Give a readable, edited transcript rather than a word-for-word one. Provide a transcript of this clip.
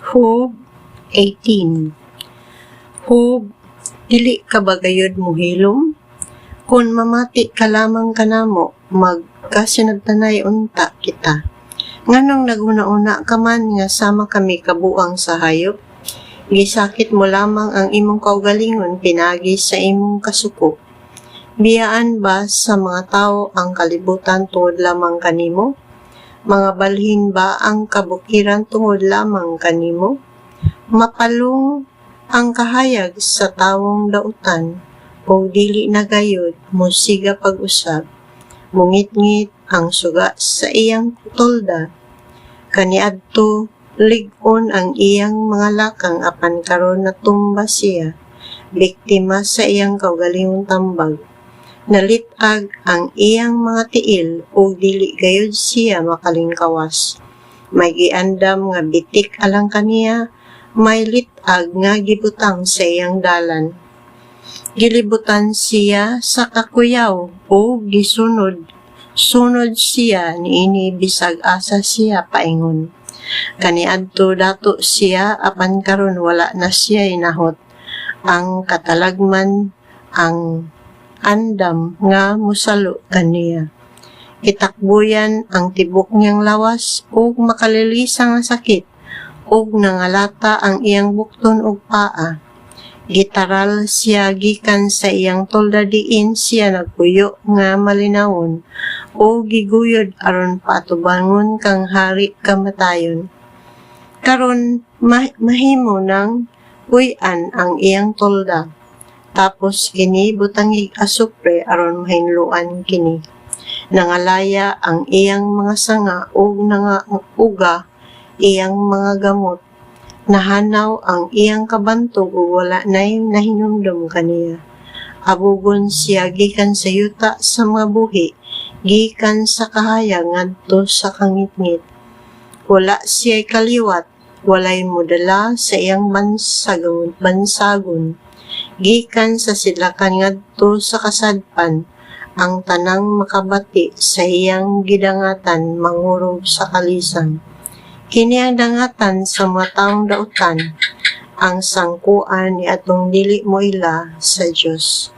Job 18. Job, dili ka ba gayud mohilom? Kung mamati ka lamang kanamo, magkasinagtanay unta kita. Nganong naguna-una ka man nga sama kami kabuang sa hayop? Gisakit mo lamang ang imong kaugalingon pinagi sa imong kasuko. Biyaan ba sa mga tao ang kalibutan tungod lamang kanimo? Mga balhin ba ang kabukiran tungod lamang kanimo? Mapalong ang kahayag sa tawong dautan, o dili na gayud musiga pag-usab. Mungit-ngit ang suga sa iyang tolda. Kaniadto lig-on ang iyang mga lakang apan karon natumba siya, biktima sa iyang kaugalingong tambag. Nalitag ang iyang mga tiil o dili gayud siya makalingkawas. May giandam nga bitik alang kaniya, may litag nga gibutang sa iyang dalan. Gilibutan siya sa kakuyaw o sunod siya niini bisag asa siya paingon. Kaniadto dato siya apan karon wala na siya inahot. Ang katalagman ang andam nga musalo kaniya. Itakbuyan ang tibok niyang lawas ug makalilisa nga sakit ug nangalata ang iyang bukton ug paa. Gitaral siya gikan sa iyang tolda diin siya nagpuyo nga malinawon o giguyod aron patubangon kang hari kamatayon. Karon mahimo nang puy-an ang iyang tolda. Tapos kini butangig asupre aron mahinluan kini. Nangalaya ang iyang mga sanga ug uga iyang mga gamot. Nahanaw ang iyang kabantog ug wala nay nahinumdum kaniya. Abugon siya gikan sa yuta sa mga buhi, gikan sa kahayag ngadto sa kangitngit. Wala siya'y kaliwat, walay modala sa iyang bansagon. Gikan sa sidlakan ngadto sa kasadpan, ang tanang makabati sa iyang gidangatan mangurog sa kalisang. Kini ang dangatan sa mga taong dautan, ang sangkuan ni atong dili moila sa Dios.